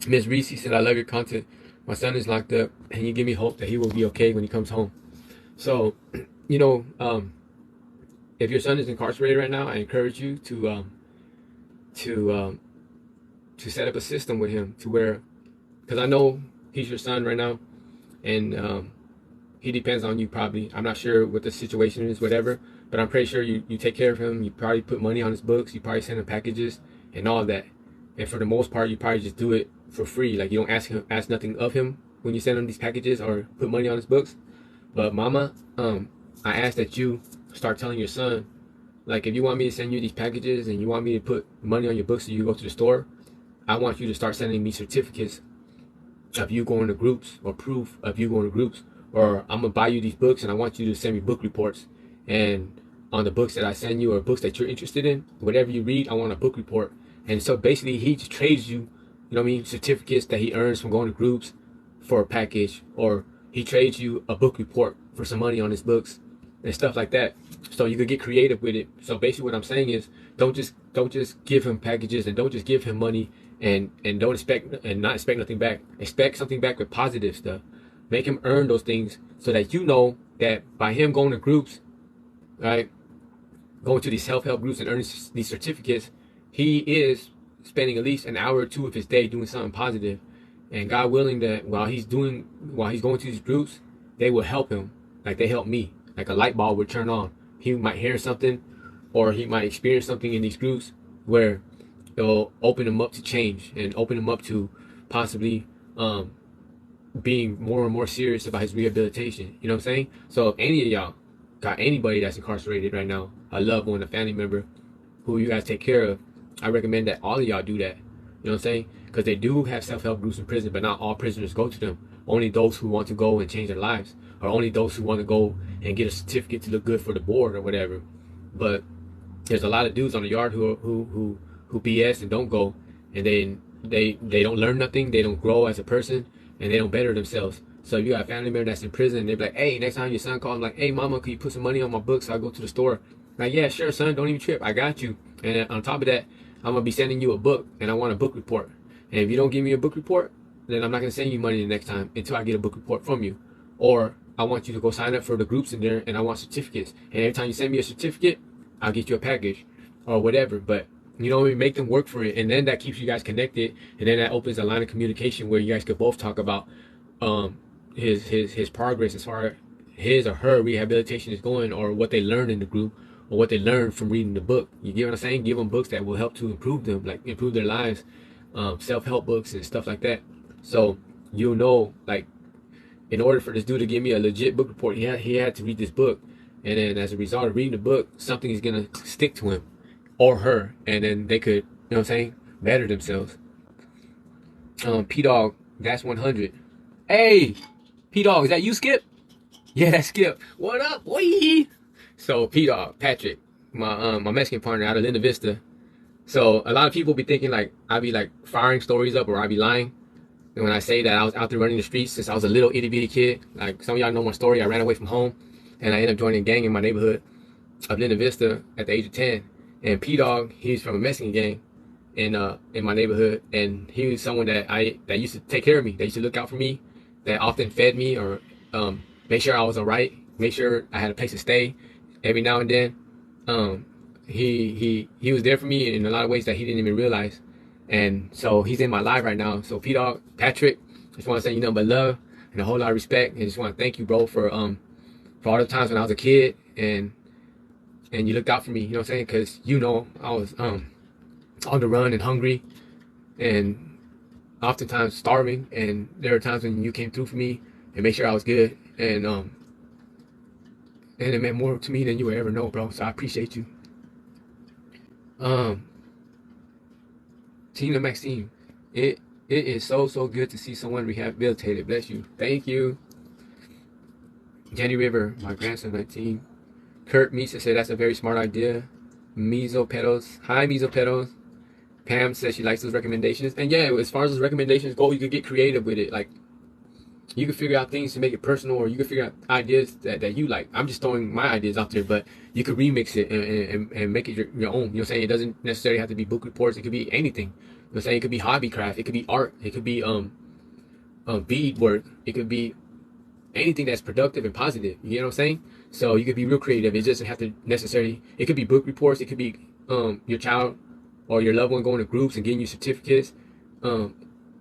Miss Reese said, I love your content. My son is locked up, and you give me hope that he will be okay when he comes home. So, you know, if your son is incarcerated right now, I encourage you to um, to set up a system with him to where, because I know he's your son right now, and he depends on you probably. I'm not sure what the situation is, whatever, but I'm pretty sure you take care of him. You probably put money on his books. You probably send him packages and all that. And for the most part, you probably just do it for free. Like you don't ask nothing of him when you send him these packages or put money on his books. But mama, I ask that you start telling your son, like if you want me to send you these packages and you want me to put money on your books so you go to the store, I want you to start sending me certificates of you going to groups or proof of you going to groups, or I'm gonna buy you these books and I want you to send me book reports, and on the books that I send you or books that you're interested in, whatever you read, I want a book report. And so basically he just trades you, you know what I mean, certificates that he earns from going to groups for a package, or he trades you a book report for some money on his books and stuff like that. So you could get creative with it. So basically what I'm saying is don't just give him packages, and don't just give him money and don't expect and not expect nothing back. Expect something back with positive stuff. Make him earn those things so that you know that by him going to groups, right, going to these self-help groups and earning these certificates, he is spending at least an hour or two of his day doing something positive. And God willing that while he's going to these groups, they will help him like they help me. Like a light bulb would turn on. He might hear something, or he might experience something in these groups where it'll open him up to change and open him up to possibly being more and more serious about his rehabilitation. You know what I'm saying? So if any of y'all got anybody that's incarcerated right now, a loved one, a family member who you guys take care of, I recommend that all of y'all do that. You know what I'm saying? Because they do have self-help groups in prison, but not all prisoners go to them. Only those who want to go and change their lives, or only those who want to go and get a certificate to look good for the board or whatever. But there's a lot of dudes on the yard who BS and don't go, and then they don't learn nothing, they don't grow as a person, and they don't better themselves. So if you got a family member that's in prison, they're like, hey, next time your son calls, like, hey mama, can you put some money on my books so I go to the store? Like, yeah, sure, son, don't even trip, I got you. And on top of that, I'm gonna be sending you a book, and I want a book report. And if you don't give me a book report, then I'm not gonna send you money the next time until I get a book report from you. Or I want you to go sign up for the groups in there, and I want certificates. And every time you send me a certificate, I'll get you a package or whatever. But you know, we make them work for it, and then that keeps you guys connected, and then that opens a line of communication where you guys could both talk about his progress as far as his or her rehabilitation is going, or what they learned in the group, or what they learned from reading the book. You get what I'm saying? Give them books that will help to improve them, like improve their lives, self-help books and stuff like that. So you'll know, like, in order for this dude to give me a legit book report, he had to read this book, and then as a result of reading the book, something is gonna stick to him or her, and then they could, you know what I'm saying, better themselves. P Dog, that's 100. Hey, P Dog, is that you, Skip? Yeah, that's Skip. What up, boy? So P Dog, Patrick, my Mexican partner out of Linda Vista. So a lot of people be thinking like I be like firing stories up, or I be lying. And when I say that I was out there running the streets since I was a little itty bitty kid, like some of y'all know my story, I ran away from home, and I ended up joining a gang in my neighborhood of Linda Vista at the age of 10. And P Dog, he's from a Mexican gang in my neighborhood, and he was someone that used to take care of me, that used to look out for me, that often fed me, or make sure I was alright, make sure I had a place to stay every now and then. He was there for me in a lot of ways that he didn't even realize. And so he's in my life right now. So P Dog, Patrick, just want to say, you know, but love and a whole lot of respect, and just want to thank you, bro, for all the times when I was a kid, and you looked out for me, you know what I'm saying? Because, you know, I was on the run and hungry, and oftentimes starving, and there were times when you came through for me and made sure I was good, and it meant more to me than you would ever know, bro. So I appreciate you. Tina Maxine, it is so good to see someone rehabilitated. Bless you. Thank you. Jenny River, my grandson, 19. Kurt Misa said that's a very smart idea. Miso Pedals. Hi, Miso Pedals. Pam says she likes those recommendations. And yeah, as far as those recommendations go, you could get creative with it. Like, you can figure out things to make it personal, or you can figure out ideas that you like. I'm just throwing my ideas out there, but you could remix it and make it your own. You know what I'm saying? It doesn't necessarily have to be book reports. It could be anything. I'm saying? It could be hobby craft, it could be art, it could be bead work, it could be anything that's productive and positive. You know what I'm saying? So you could be real creative. It doesn't have to necessarily. It could be book reports. It could be your child or your loved one going to groups and getting you certificates. Um,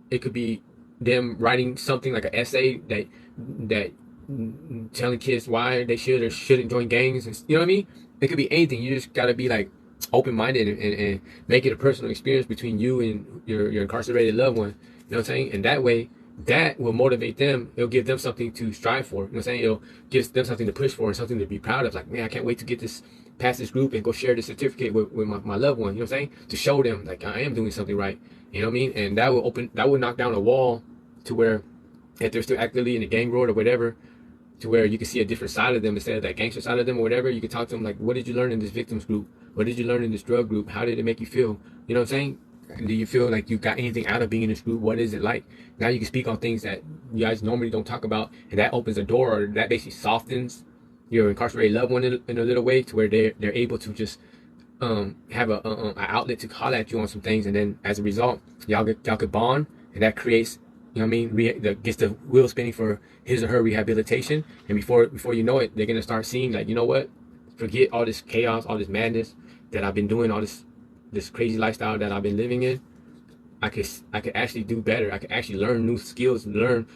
it could be them writing something like an essay that telling kids why they should or shouldn't join gangs. And, you know what I mean? It could be anything. You just gotta be like open minded and make it a personal experience between you and your incarcerated loved one. You know what I'm saying? And that way, that will motivate them. It'll give them something to strive for. You know what I'm saying? It'll give them something to push for and something to be proud of. Like, man, I can't wait to get this past this group and go share this certificate with my loved one. You know what I'm saying? To show them like I am doing something right. You know what I mean? And that will knock down a wall to where if they're still actively in the gang world or whatever, to where you can see a different side of them instead of that gangster side of them or whatever. You can talk to them like, what did you learn in this victims group? What did you learn in this drug group? How did it make you feel? You know what I'm saying? Do you feel like you got anything out of being in this group? What is it like? Now you can speak on things that you guys normally don't talk about, and that opens a door, or that basically softens your incarcerated loved one in a little way, to where they're able to just have a outlet to holler at you on some things, and then as a result, y'all could bond, and that creates, you know what I mean, that gets the wheel spinning for his or her rehabilitation. And before you know it, they're gonna start seeing like, you know what, forget all this chaos, all this madness that I've been doing, all this crazy lifestyle that I've been living in. I could actually do better. I could actually learn new skills,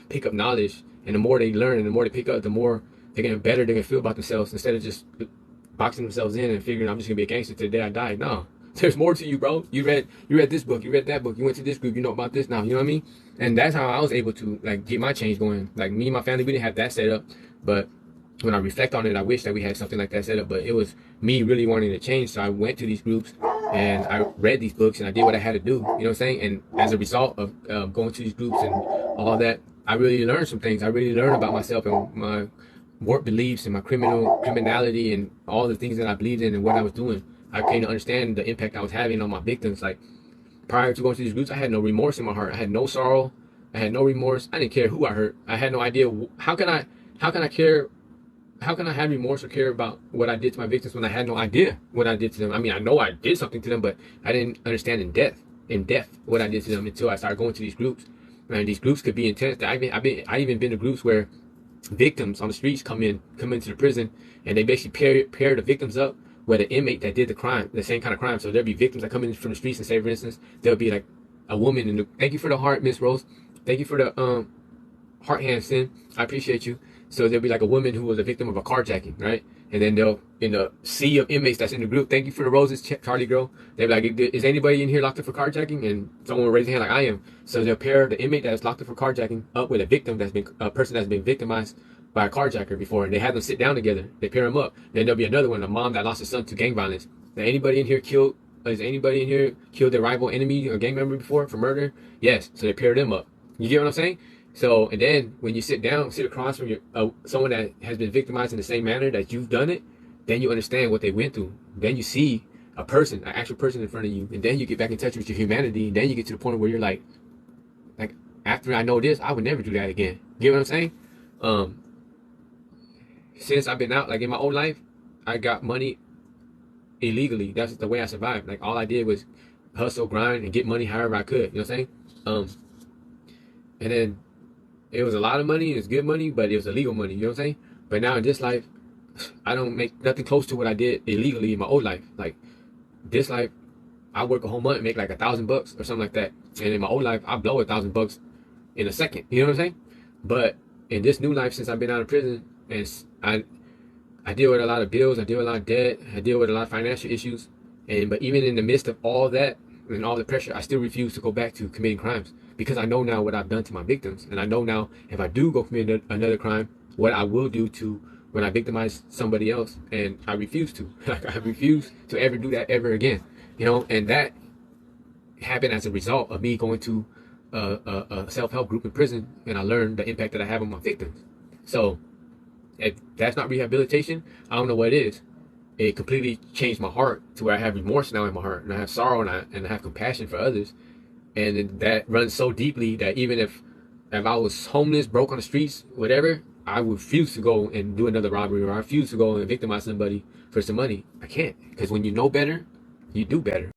pick up knowledge, and the more they learn and the more they pick up, the more they're gonna better they're gonna feel about themselves, instead of just boxing themselves in and figuring I'm just gonna be a gangster till the day I die. No, there's more to you, bro. You read this book, you read that book, you went to this group, you know about this now. You know what I mean? And that's how I was able to like get my change going. Like me and my family, we didn't have that set up, but when I reflect on it, I wish that we had something like that set up. But it was me really wanting to change, so I went to these groups and I read these books and I did what I had to do. You know what I'm saying? And as a result of going to these groups and all that, I really learned some things. I really learned about myself and my warped beliefs and my criminality and all the things that I believed in and what I was doing. I came to understand the impact I was having on my victims. Like prior to going to these groups, I had no remorse in my heart. I had no sorrow. I had no remorse. I didn't care who I hurt. I had no idea. How can I care? How can I have remorse or care about what I did to my victims when I had no idea what I did to them? I mean, I know I did something to them, but I didn't understand in depth what I did to them until I started going to these groups. And these groups could be intense. I even been to groups where victims on the streets come into the prison, and they basically pair the victims up with an inmate that did the crime, the same kind of crime. So there'll be victims that come in from the streets and say, for instance, there'll be like a woman in the, thank you for the heart, Miss Rose. Thank you for the heart hand, Sin. I appreciate you. So there'll be like a woman who was a victim of a carjacking, right? And then they'll, in the sea of inmates that's in the group, thank you for the roses, Charlie girl. They'll be like, is anybody in here locked up for carjacking? And someone will raise their hand like I am. So they'll pair the inmate that's locked up for carjacking up with a person that's been victimized by a carjacker before, and they have them sit down together. They pair them up. Then there'll be another one, a mom that lost her son to gang violence. Now, has anybody in here killed their rival enemy or gang member before for murder? Yes. So they pair them up. You get what I'm saying? So, and then when you sit across from someone that has been victimized in the same manner that you've done it, then you understand what they went through. Then you see an actual person in front of you, and then you get back in touch with your humanity, and then you get to the point where you're like after I know this, I would never do that again. You get what I'm saying? Since I've been out, like in my old life, I got money illegally. That's the way I survived. Like all I did was hustle, grind, and get money however I could. You know what I'm saying? And then it was a lot of money, it's good money, but it was illegal money, you know what I'm saying? But now in this life, I don't make nothing close to what I did illegally in my old life. Like this life, I work a whole month and make like $1,000 or something like that. And in my old life, I blow $1,000 in a second, you know what I'm saying? But in this new life, since I've been out of prison, and I deal with a lot of bills, I deal with a lot of debt, I deal with a lot of financial issues. But even in the midst of all that and all the pressure, I still refuse to go back to committing crimes, because I know now what I've done to my victims. And I know now if I do go commit another crime, what I will do to when I victimize somebody else. And I refuse to. Like I refuse to ever do that ever again. You know, and that happened as a result of me going to a self-help group in prison, and I learned the impact that I have on my victims. So if that's not rehabilitation, I don't know what it is. It completely changed my heart to where I have remorse now in my heart, and I have sorrow, and I have compassion for others. And that runs so deeply that even if I was homeless, broke on the streets, whatever, I would refuse to go and do another robbery, or I refuse to go and victimize somebody for some money. I can't, because when you know better, you do better.